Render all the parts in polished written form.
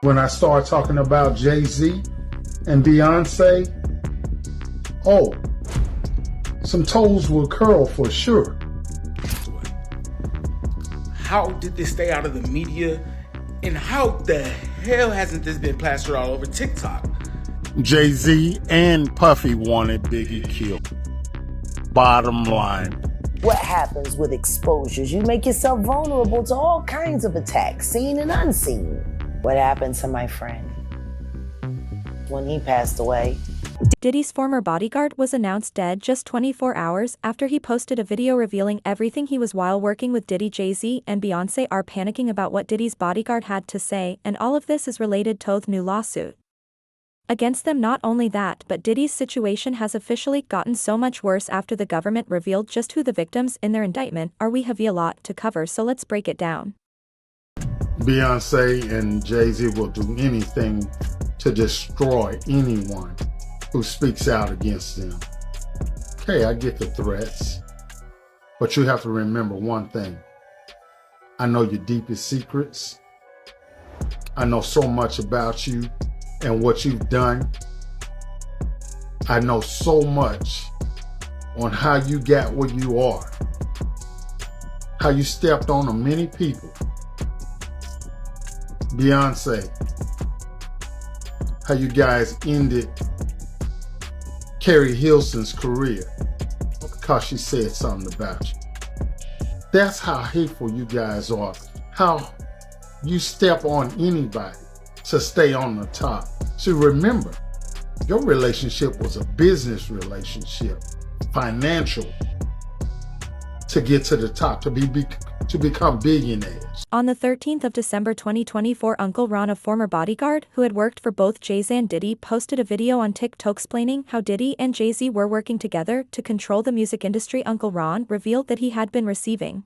When I start talking about Jay-Z and Beyonce, oh, some toes will curl for sure. How did this stay out of the media? And how the hell hasn't this been plastered all over TikTok? Jay-Z and Puffy wanted Biggie killed. Bottom line. What happens with exposures? You make yourself vulnerable to all kinds of attacks, seen and unseen. What happened to my friend when he passed away? Diddy's former bodyguard was announced dead just 24 hours after he posted a video revealing everything he was while working with Diddy. Jay-Z and Beyonce are panicking about what Diddy's bodyguard had to say, and all of this is related to the new lawsuit against them. Not only that, but Diddy's situation has officially gotten so much worse after the government revealed just who the victims in their indictment are. We have a lot to cover, so let's break it down. Beyonce and Jay-Z will do anything to destroy anyone who speaks out against them. Okay, I get the threats, but you have to remember one thing. I know your deepest secrets. I know so much about you and what you've done. I know so much on how you got where you are, how you stepped on many people. Beyonce, how you guys ended Carrie Hilson's career because she said something about you. That's how hateful you guys are. How you step on anybody to stay on the top. So remember, your relationship was a business relationship, financial, to get to the top, to become billionaires. On the 13th of December 2024, Uncle Ron, a former bodyguard who had worked for both Jay-Z and Diddy, posted a video on TikTok explaining how Diddy and Jay-Z were working together to control the music industry. Uncle Ron revealed that he had been receiving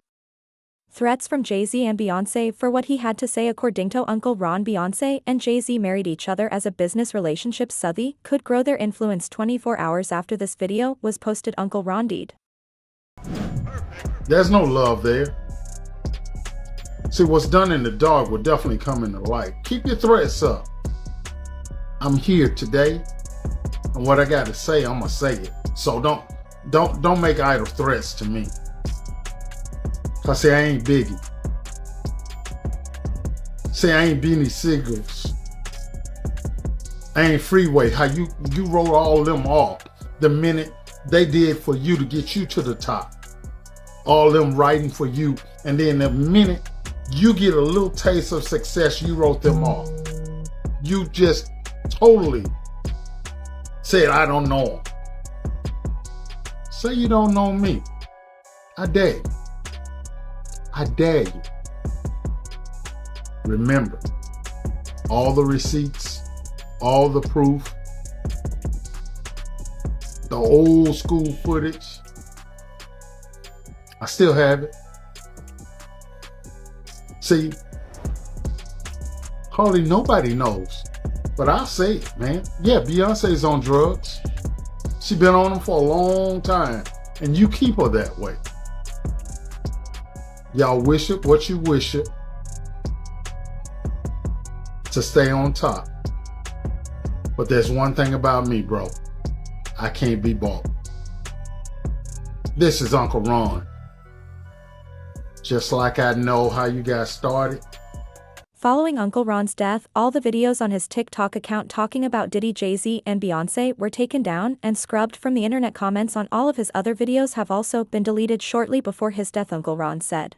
threats from Jay-Z and Beyonce for what he had to say. According to Uncle Ron, Beyonce and Jay-Z married each other as a business relationship so they could grow their influence. 24 hours after this video was posted, Uncle Ron did. There's no love there. See, what's done in the dark will definitely come in the light. Keep your threats up. I'm here today, and what I got to say, I'm gonna say it. So don't make idle threats to me. Cause see, I ain't Biggie. See, I ain't Beanie Siegels. I ain't Freeway. How you wrote all them off the minute they did for you to get you to the top. All them writing for you, and then the minute you get a little taste of success, you wrote them off. You just totally said, I don't know him. Say you don't know me. I dare you. I dare you. Remember, all the receipts, all the proof, the old school footage, I still have it. See, hardly nobody knows, but I'll say it, man. Yeah, Beyonce's on drugs. She's been on them for a long time, and you keep her that way. Y'all wish it what you wish it to stay on top. But there's one thing about me, bro. I can't be bought. This is Uncle Ron. Just like I know how you got started. Following Uncle Ron's death, all the videos on his TikTok account talking about Diddy, Jay-Z, and Beyonce were taken down and scrubbed from the internet. Comments on all of his other videos have also been deleted. Shortly before his death, Uncle Ron said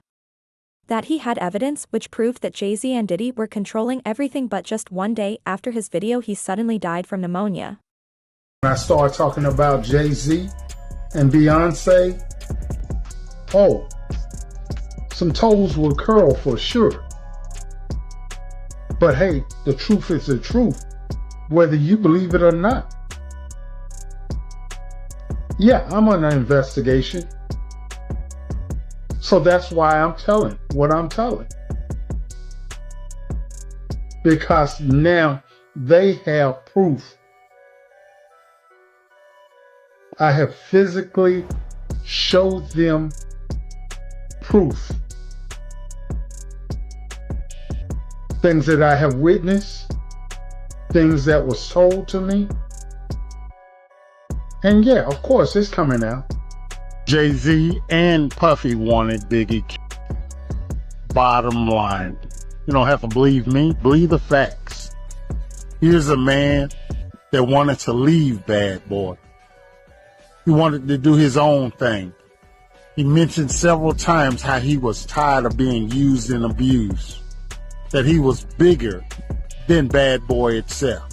that he had evidence which proved that Jay-Z and Diddy were controlling everything, but just one day after his video, he suddenly died from pneumonia. When I start talking about Jay-Z and Beyonce, oh, some toes will curl for sure. But hey, the truth is the truth, whether you believe it or not. Yeah, I'm on an investigation. So that's why I'm telling what I'm telling. Because now they have proof. I have physically showed them proof things that I have witnessed, things that was told to me. And yeah, of course, it's coming out. Jay-Z and Puffy wanted Biggie killed. Bottom line, you don't have to believe me, believe the facts. Here's a man that wanted to leave Bad Boy. He wanted to do his own thing. He mentioned several times how he was tired of being used and abused, that he was bigger than Bad Boy itself.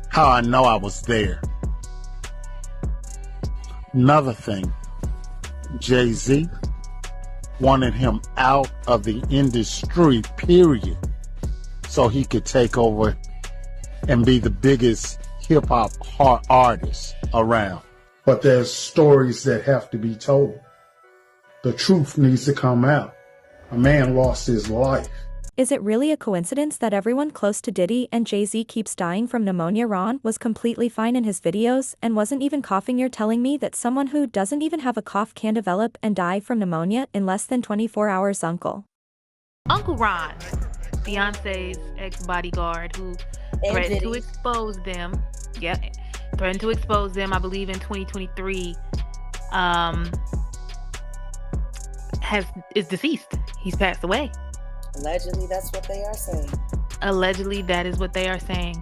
How I know I was there. Another thing, Jay-Z wanted him out of the industry, period, so he could take over and be the biggest hip-hop artist around. But there's stories that have to be told. The truth needs to come out. A man lost his life. Is it really a coincidence that everyone close to Diddy and Jay-Z keeps dying from pneumonia? Ron was completely fine in his videos and wasn't even coughing. You're telling me that someone who doesn't even have a cough can develop and die from pneumonia in less than 24 hours, Uncle? Uncle Ron, Beyonce's ex-bodyguard, who threatened to expose them. Yeah, threatened to expose them, I believe, in 2023. Is deceased. He's passed away. Allegedly, that's what they are saying. Allegedly, that is what they are saying.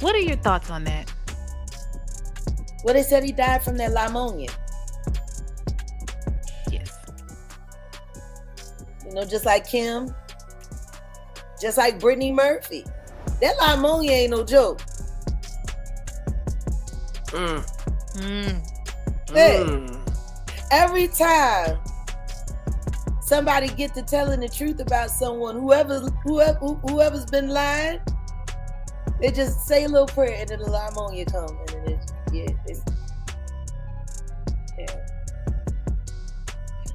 What are your thoughts on that? Well, they said he died from that pneumonia. Yes. You know, just like Kim, just like Brittany Murphy. That pneumonia ain't no joke. Hey, every time somebody get to telling the truth about someone, whoever's been lying, they just say a little prayer and then the pneumonia come, and then it's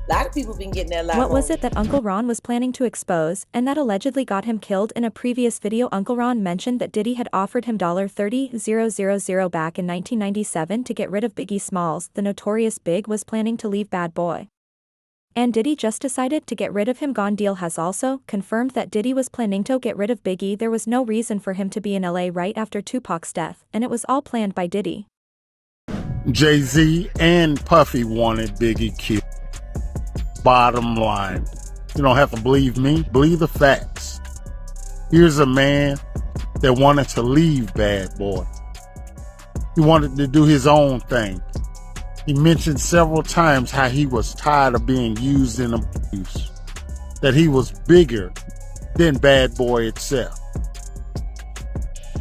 a lot of people been getting that pneumonia. What was it that Uncle Ron was planning to expose and that allegedly got him killed? In a previous video, Uncle Ron mentioned that Diddy had offered him $30,000 back in 1997 to get rid of Biggie Smalls. The notorious Big was planning to leave Bad Boy, and Diddy just decided to get rid of him. Gone Deal has also confirmed that Diddy was planning to get rid of Biggie. There was no reason for him to be in LA right after Tupac's death, and it was all planned by Diddy. Jay-Z and Puffy wanted Biggie killed. Bottom line, you don't have to believe me, believe the facts. Here's a man that wanted to leave Bad Boy. He wanted to do his own thing. He mentioned several times how he was tired of being used and abused, that he was bigger than Bad Boy itself.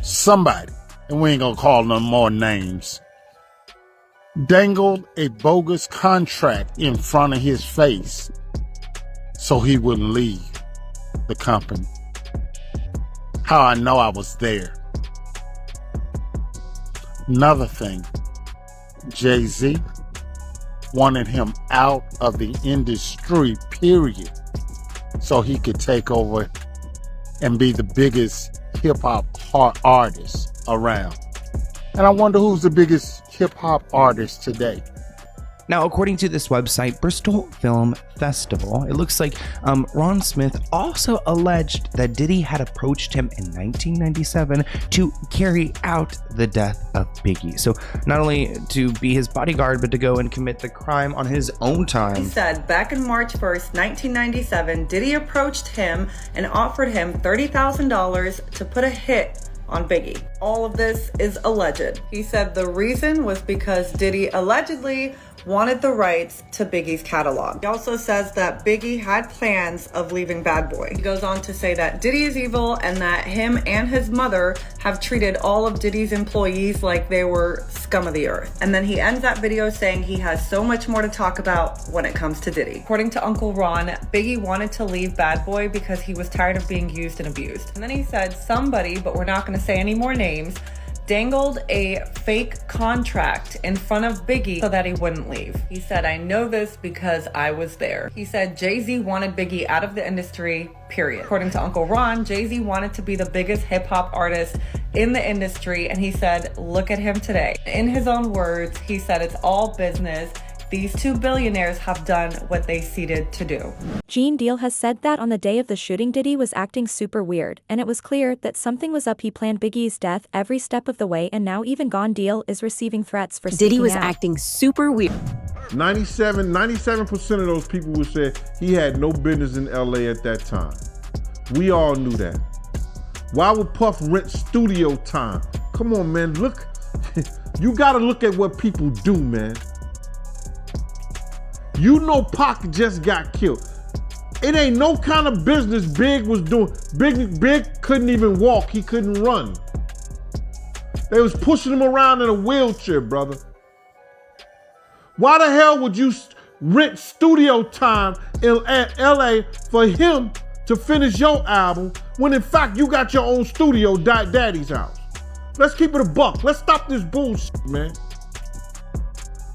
Somebody, and we ain't gonna call no more names, dangled a bogus contract in front of his face so he wouldn't leave the company. How I know I was there. Another thing, Jay-Z wanted him out of the industry, period, so he could take over and be the biggest hip-hop artist around. And I wonder who's the biggest hip-hop artist today. Now, according to this website, Bristol Film Festival, it looks like Ron Smith also alleged that Diddy had approached him in 1997 to carry out the death of Biggie. So not only to be his bodyguard, but to go and commit the crime on his own time. He said back in March 1st, 1997, Diddy approached him and offered him $30,000 to put a hit on Biggie. All of this is alleged. He said the reason was because Diddy allegedly wanted the rights to Biggie's catalog. He also says that Biggie had plans of leaving Bad Boy. He goes on to say that Diddy is evil and that him and his mother have treated all of Diddy's employees like they were scum of the earth. And then he ends that video saying he has so much more to talk about when it comes to Diddy. According to Uncle Ron, Biggie wanted to leave Bad Boy because he was tired of being used and abused. And then he said somebody, but we're not going to say any more names, dangled a fake contract in front of Biggie so that he wouldn't leave. He said, I know this because I was there. He said Jay-Z wanted Biggie out of the industry, period. According to Uncle Ron, Jay-Z wanted to be the biggest hip-hop artist in the industry, and he said, look at him today. In his own words, he said it's all business. these two billionaires have done what they seeded to do. Gene Deal has said that on the day of the shooting Diddy was acting super weird, and it was clear that something was up. He planned Biggie's death every step of the way, and now even Gone Deal is receiving threats for Diddy was out. acting super weird. 97% of those people would say he had no business in LA at that time. We all knew that. Why would Puff rent studio time? Come on, man, look. You gotta look at what people do, man. You know Pac just got killed. It ain't no kind of business Big was doing. Big couldn't even walk, he couldn't run. They was pushing him around in a wheelchair, brother. Why the hell would you rent studio time in LA for him to finish your album when in fact you got your own studio, Daddy's house? Let's keep it a buck. Let's stop this bullshit, man.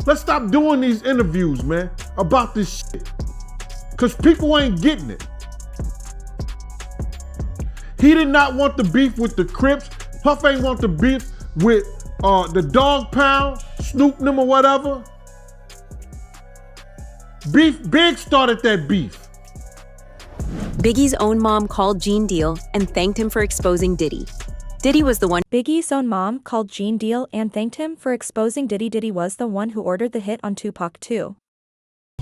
Let's stop doing these interviews, man, about this shit. Because people ain't getting it. He did not want the beef with the Crips. Puff ain't want the beef with the Dog Pound, Snoop them or whatever. Big started that beef. Biggie's own mom called Gene Deal and thanked him for exposing Diddy. Diddy was the one. Biggie's own mom called Gene Deal and thanked him for exposing Diddy. Diddy was the one who ordered the hit on Tupac too.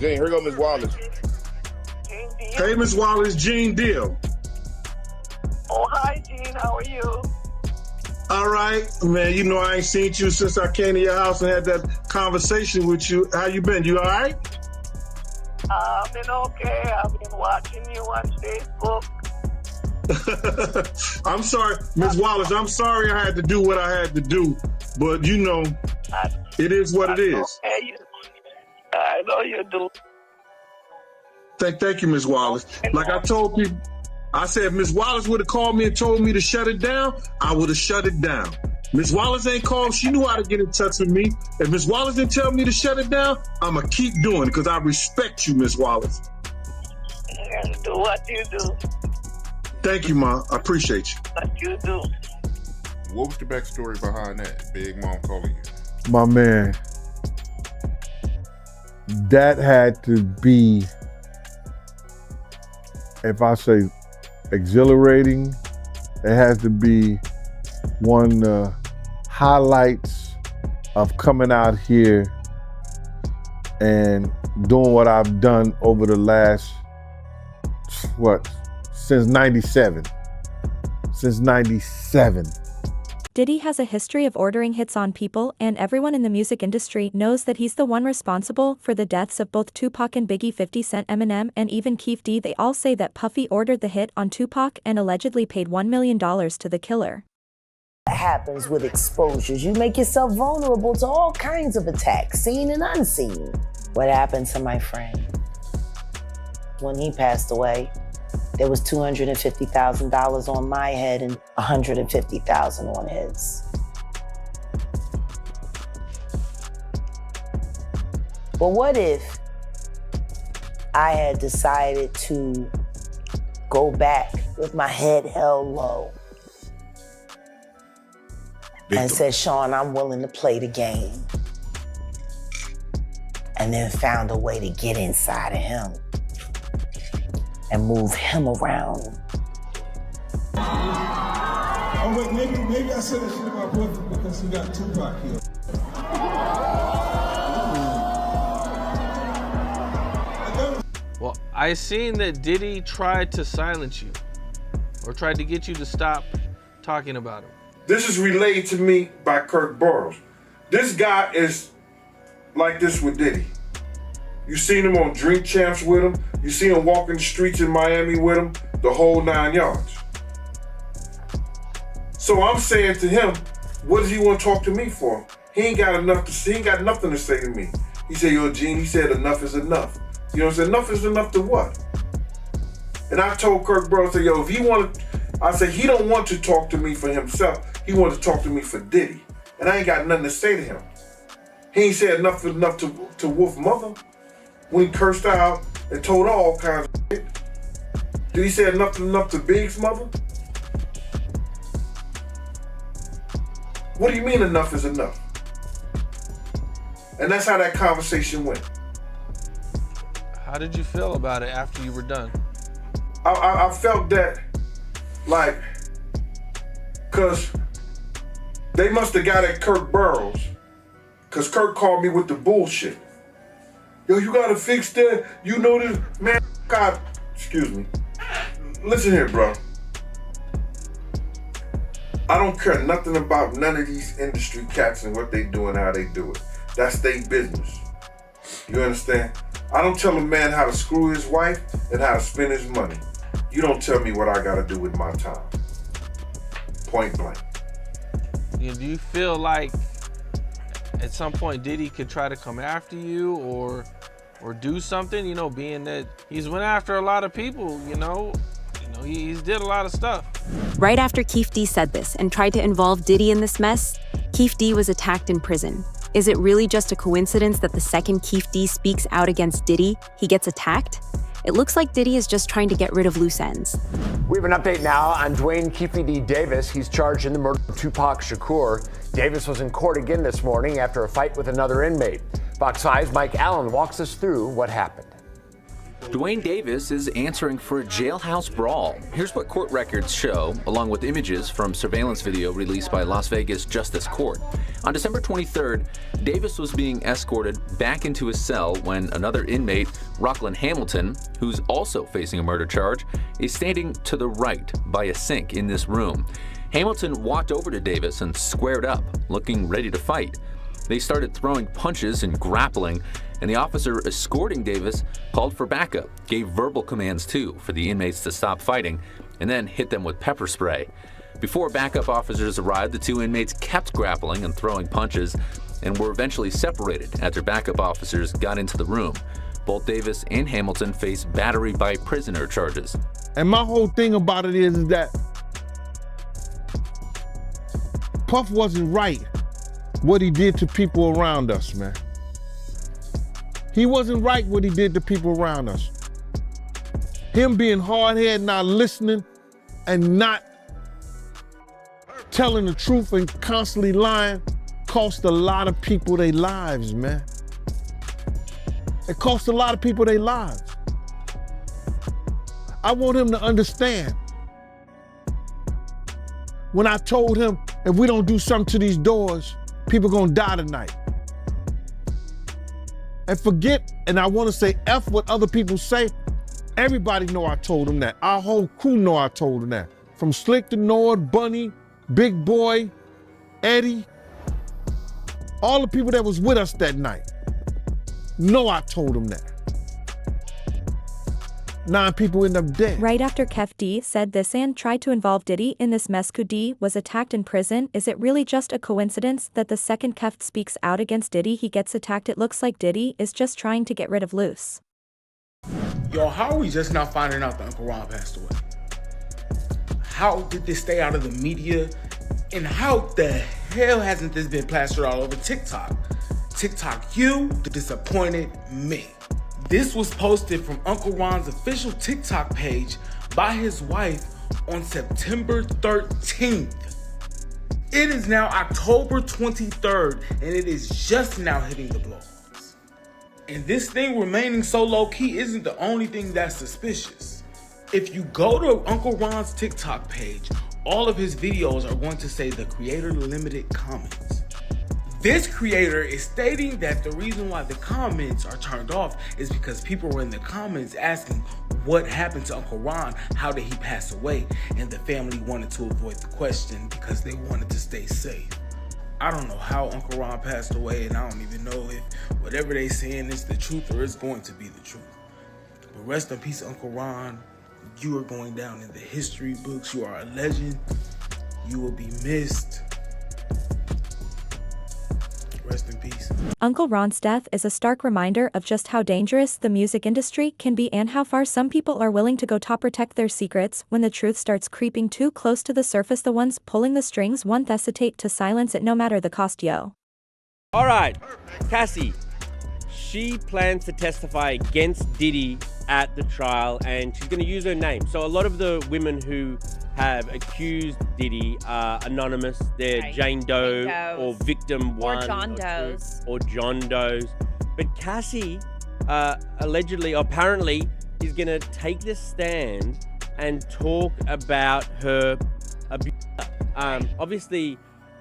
Gene, here go Miss Wallace. Hey, Miss Wallace, Gene Deal. Oh, hi, Gene. How are you? All right, man. You know I ain't seen you since I came to your house and had that conversation with you. How you been? You all right? I've been okay. I've been watching you on Facebook. I'm sorry, Miss Wallace. I'm sorry I had to do what I had to do, but you know, it is what it is. I know you do. Thank you, Miss Wallace. Like I told people, I said if Miss Wallace would have called me and told me to shut it down, I would have shut it down. Miss Wallace ain't called. She knew how to get in touch with me. If Miss Wallace didn't tell me to shut it down, I'm going to keep doing it because I respect you, Miss Wallace. Do what you do. Thank you, Ma. I appreciate you. What you do. What was the backstory behind that? Big Mom calling you. My man, that had to be, if I say exhilarating, it has to be one highlights of coming out here and doing what I've done over the last, since 97. Since 97. Diddy has a history of ordering hits on people, and everyone in the music industry knows that he's the one responsible for the deaths of both Tupac and Biggie. 50 Cent, Eminem, and even Keef D. They all say that Puffy ordered the hit on Tupac and allegedly paid $1 million to the killer. Happens with exposures. You make yourself vulnerable to all kinds of attacks, seen and unseen. What happened to my friend? When he passed away, there was $250,000 on my head and $150,000 on his. But what if I had decided to go back with my head held low and said, Sean, I'm willing to play the game. And then found a way to get inside of him and move him around. Oh wait, maybe I said that shit about Puffy because he got Tupac here. Well, I seen that Diddy tried to silence you or tried to get you to stop talking about him. This is relayed to me by Kirk Burrows. This guy is like this with Diddy. You seen him on Drink Champs with him. You seen him walking the streets in Miami with him, the whole 9 yards. So I'm saying to him, what does he want to talk to me for? He ain't got enough to say. He ain't got nothing to say to me. He said, yo, Gene, he said enough is enough. You know what I'm saying? Enough is enough to what? And I told Kirk Burrows, I said, yo, if he wanted, I said, he don't want to talk to me for himself. He wanted to talk to me for Diddy. And I ain't got nothing to say to him. He ain't said enough is enough to Wolf Mother when he cursed her out and told her all kinds of shit. Did he say enough to Big's mother? What do you mean enough is enough? And that's how that conversation went. How did you feel about it after you were done? I felt that, like, cause they must have got at Kirk Burrows, cause Kirk called me with the bullshit. Yo, you gotta fix that. You know this, man. God, excuse me. Listen here, bro. I don't care nothing about none of these industry cats and what they do and how they do it. That's their business. You understand? I don't tell a man how to screw his wife and how to spend his money. You don't tell me what I gotta do with my time. Point blank. Do you feel like at some point Diddy could try to come after you or do something, you know, being that he's went after a lot of people, you know, he's did a lot of stuff. Right after Keefe D said this and tried to involve Diddy in this mess, Keefe D was attacked in prison. Is it really just a coincidence that the second Keefe D speaks out against Diddy, he gets attacked? It looks like Diddy is just trying to get rid of loose ends. We have an update now on Dwayne Keefe D. Davis. He's charged in the murder of Tupac Shakur. Davis was in court again this morning after a fight with another inmate. Fox 5's Mike Allen walks us through what happened. Dwayne Davis is answering for a jailhouse brawl. Here's what court records show, along with images from surveillance video released by Las Vegas Justice Court. On December 23rd, Davis was being escorted back into his cell when another inmate, Rockland Hamilton, who's also facing a murder charge, is standing to the right by a sink in this room. Hamilton walked over to Davis and squared up, looking ready to fight. They started throwing punches and grappling, and the officer escorting Davis called for backup, gave verbal commands too for the inmates to stop fighting, and then hit them with pepper spray. Before backup officers arrived, the two inmates kept grappling and throwing punches and were eventually separated after backup officers got into the room. Both Davis and Hamilton face battery by prisoner charges. And my whole thing about it is that Puff wasn't right what he did to people around us, man. He wasn't right what he did to people around us. Him being hard-headed, not listening, and not telling the truth and constantly lying cost a lot of people their lives, man. It cost a lot of people their lives. I want him to understand. When I told him, if we don't do something to these doors, people gonna die tonight. And forget, and I wanna say F what other people say, everybody know I told him that. Our whole crew know I told him that. From Slick to Nord, Bunny, Big Boy, Eddie, all the people that was with us that night, know I told them that. 9 people end up dead. Right after Keefe D said this and tried to involve Diddy in this mess, D was attacked in prison. Is it really just a coincidence that the second Keefe speaks out against Diddy, he gets attacked? It looks like Diddy is just trying to get rid of loose. Yo, how are we just now finding out that Uncle Ron passed away? How did this stay out of the media? And how the hell hasn't this been plastered all over TikTok? TikTok, you disappointed me. This was posted from Uncle Ron's official TikTok page by his wife on September 13th. It is now October 23rd, and it is just now hitting the blogs. And this thing remaining so low-key isn't the only thing that's suspicious. If you go to Uncle Ron's TikTok page, all of his videos are going to say the creator limited comments. This creator is stating that the reason why the comments are turned off is because people were in the comments asking what happened to Uncle Ron, how did he pass away, and the family wanted to avoid the question because they wanted to stay safe. I don't know how Uncle Ron passed away, and I don't even know if whatever they saying is the truth or is going to be the truth. But rest in peace, Uncle Ron. You are going down in the history books. You are a legend. You will be missed. Rest in peace. Uncle Ron's death is a stark reminder of just how dangerous the music industry can be and how far some people are willing to go to protect their secrets. When the truth starts creeping too close to the surface, the ones pulling the strings won't hesitate to silence it no matter the cost, yo. All right, Cassie. She plans to testify against Diddy at the trial, and she's going to use her name. So a lot of the women who have accused Diddy are anonymous. They're right. Jane Doe or Victim 1 or John Does. Or John Does. But Cassie allegedly, apparently, is going to take the stand and talk about her abuse. Obviously,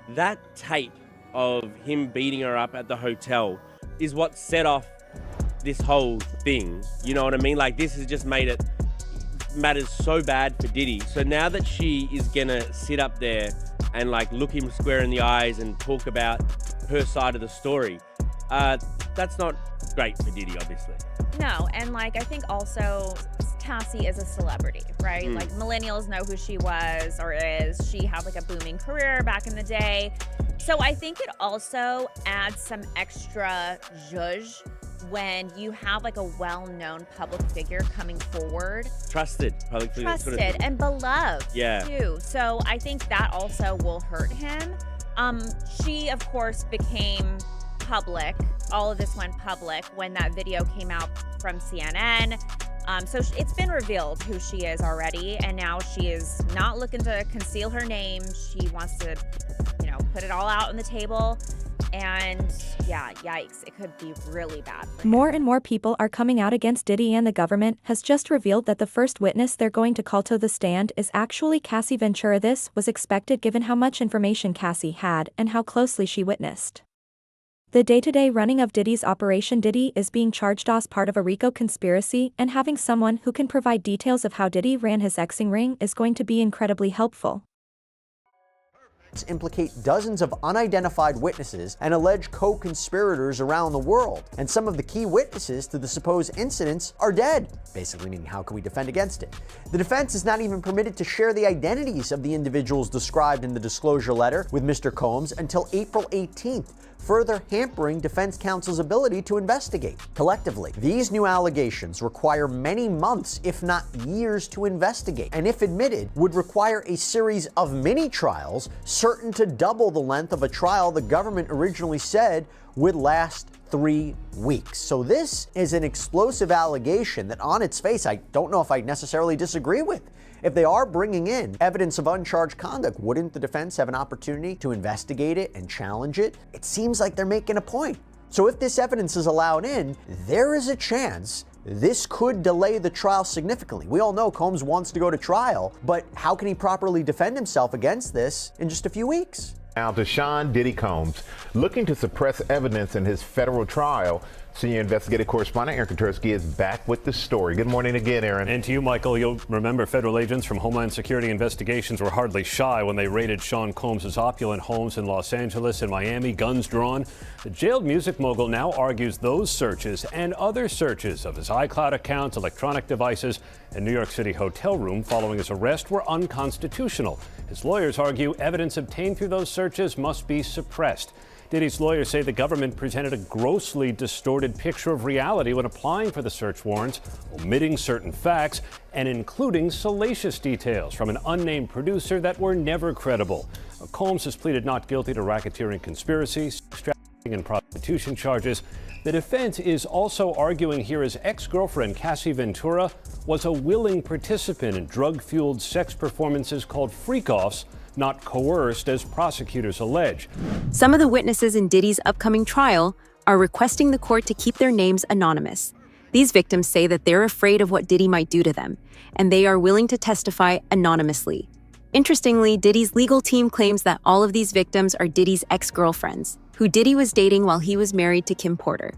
that tape of him beating her up at the hotel is what set off this whole thing. You know what I mean? Like, this has just made it matters so bad for Diddy. So now that she is gonna sit up there and like look him square in the eyes and talk about her side of the story, that's not great for Diddy, obviously. No, and like I think also Cassie is a celebrity, right? Like millennials know who she was or is. She had like a booming career back in the day. So I think it also adds some extra zhuzh when you have like a well-known public figure coming forward. Trusted public figure. Trusted and beloved too. So I think that also will hurt him. She of course became public. All of this went public when that video came out from CNN. So it's been revealed who she is already, and now she is not looking to conceal her name. She wants to, put it all out on the table. And yeah, yikes, it could be really bad. More and more people are coming out against Diddy, and the government has just revealed that the first witness they're going to call to the stand is actually Cassie Ventura. This was expected given how much information Cassie had and how closely she witnessed the day-to-day running of Diddy's operation. Diddy is being charged as part of a RICO conspiracy, and having someone who can provide details of how Diddy ran his Xing ring is going to be incredibly helpful. Implicate dozens of unidentified witnesses and alleged co-conspirators around the world. And some of the key witnesses to the supposed incidents are dead, basically meaning how can we defend against it? The defense is not even permitted to share the identities of the individuals described in the disclosure letter with Mr. Combs until April 18th, further hampering defense counsel's ability to investigate. Collectively, these new allegations require many months, if not years, to investigate, and if admitted, would require a series of mini-trials certain to double the length of a trial the government originally said would last 3 weeks. So this is an explosive allegation that on its face, I don't know if I necessarily disagree with. If they are bringing in evidence of uncharged conduct, wouldn't the defense have an opportunity to investigate it and challenge it? It seems like they're making a point. So if this evidence is allowed in, there is a chance this could delay the trial significantly. We all know Combs wants to go to trial, but how can he properly defend himself against this in just a few weeks? Now to Sean Diddy Combs, looking to suppress evidence in his federal trial. Senior investigative correspondent Aaron Katursky is back with the story. Good morning again, Aaron. And to you, Michael. You'll remember federal agents from Homeland Security Investigations were hardly shy when they raided Sean Combs' opulent homes in Los Angeles and Miami, guns drawn. The jailed music mogul now argues those searches and other searches of his iCloud accounts, electronic devices, and New York City hotel room following his arrest were unconstitutional. His lawyers argue evidence obtained through those searches must be suppressed. Diddy's lawyers say the government presented a grossly distorted picture of reality when applying for the search warrants, omitting certain facts and including salacious details from an unnamed producer that were never credible. Combs has pleaded not guilty to racketeering conspiracy, trafficking, and prostitution charges. The defense is also arguing here his ex-girlfriend, Cassie Ventura, was a willing participant in drug-fueled sex performances called freak-offs, not coerced, as prosecutors allege. Some of the witnesses in Diddy's upcoming trial are requesting the court to keep their names anonymous. These victims say that they're afraid of what Diddy might do to them, and they are willing to testify anonymously. Interestingly, Diddy's legal team claims that all of these victims are Diddy's ex-girlfriends, who Diddy was dating while he was married to Kim Porter.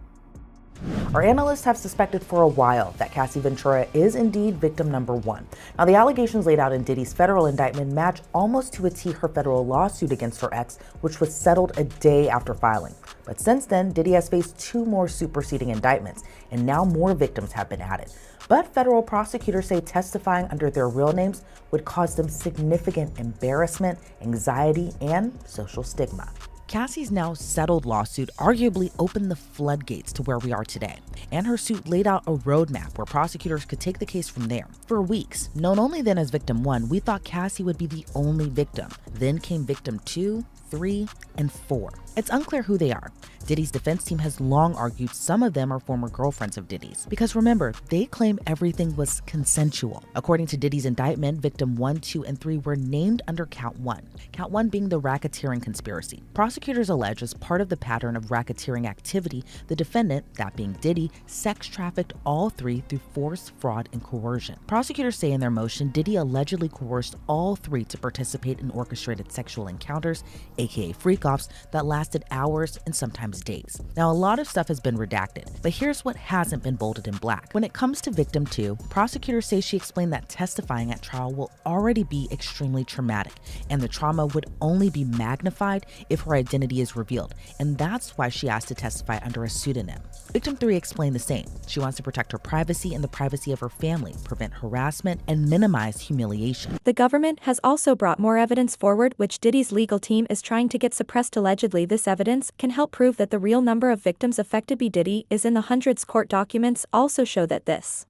Our analysts have suspected for a while that Cassie Ventura is indeed victim number one. Now, the allegations laid out in Diddy's federal indictment match almost to a T her federal lawsuit against her ex, which was settled a day after filing. But since then, Diddy has faced 2 more superseding indictments, and now more victims have been added. But federal prosecutors say testifying under their real names would cause them significant embarrassment, anxiety, and social stigma. Cassie's now settled lawsuit arguably opened the floodgates to where we are today, and her suit laid out a roadmap where prosecutors could take the case from there. For weeks, known only then as victim 1, we thought Cassie would be the only victim. Then came victim 2, 3, and 4. It's unclear who they are. Diddy's defense team has long argued some of them are former girlfriends of Diddy's. Because remember, they claim everything was consensual. According to Diddy's indictment, victim 1, 2, and 3 were named under count 1. Count 1 being the racketeering conspiracy. Prosecutors allege as part of the pattern of racketeering activity, the defendant, that being Diddy, sex trafficked all 3 through force, fraud, and coercion. Prosecutors say in their motion, Diddy allegedly coerced all 3 to participate in orchestrated sexual encounters, aka freak-offs, that lasted hours and sometimes days. Now, a lot of stuff has been redacted, but here's what hasn't been bolded in black. When it comes to victim 2, prosecutors say she explained that testifying at trial will already be extremely traumatic, and the trauma would only be magnified if her identity is revealed, and that's why she asked to testify under a pseudonym. Victim 3 explained the same. She wants to protect her privacy and the privacy of her family, prevent harassment, and minimize humiliation. The government has also brought more evidence forward, which Diddy's legal team is trying to get suppressed. Allegedly, this evidence can help prove that the real number of victims affected by Diddy is in the hundreds. Court documents also show that this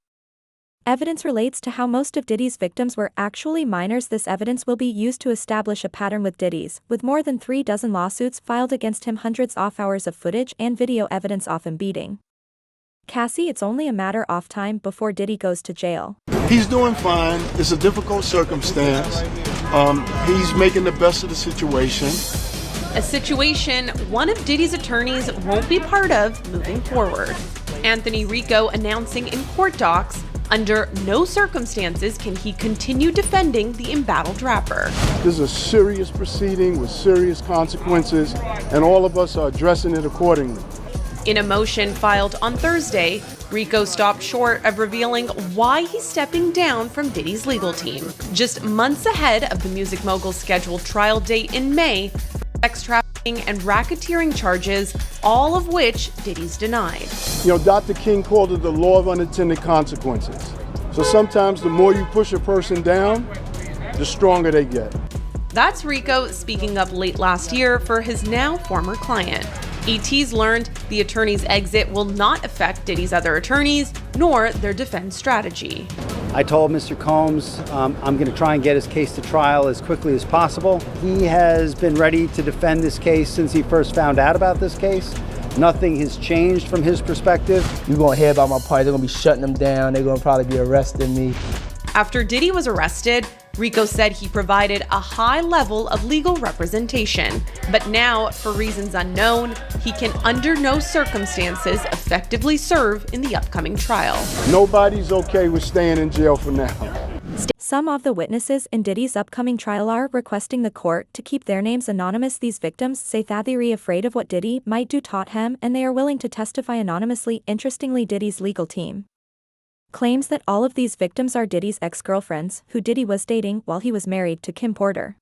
evidence relates to how most of Diddy's victims were actually minors. This evidence will be used to establish a pattern with Diddy's, with more than 36 lawsuits filed against him, hundreds of hours of footage and video evidence of him beating Cassie. It's only a matter of time before Diddy goes to jail. He's doing fine. It's a difficult circumstance. He's making the best of the situation. A situation one of Diddy's attorneys won't be part of moving forward. Anthony Rico announcing in court docs, under no circumstances can he continue defending the embattled rapper. This is a serious proceeding with serious consequences, and all of us are addressing it accordingly. In a motion filed on Thursday, Rico stopped short of revealing why he's stepping down from Diddy's legal team, just months ahead of the music mogul's scheduled trial date in May for sex trafficking and racketeering charges, all of which Diddy's denied. You know, Dr. King called it the law of unintended consequences. So sometimes the more you push a person down, the stronger they get. That's Rico speaking up late last year for his now former client. ET's learned the attorney's exit will not affect Diddy's other attorneys, nor their defense strategy. I told Mr. Combs I'm going to try and get his case to trial as quickly as possible. He has been ready to defend this case since he first found out about this case. Nothing has changed from his perspective. You're going to hear about my party. They're going to be shutting them down. They're going to probably be arresting me. After Diddy was arrested, Rico said he provided a high level of legal representation, but now, for reasons unknown, he can under no circumstances effectively serve in the upcoming trial. Nobody's okay with staying in jail for now. Some of the witnesses in Diddy's upcoming trial are requesting the court to keep their names anonymous. These victims say that they're afraid of what Diddy might do to him, and they are willing to testify anonymously. Interestingly, Diddy's legal team claims that all of these victims are Diddy's ex-girlfriends, who Diddy was dating while he was married to Kim Porter.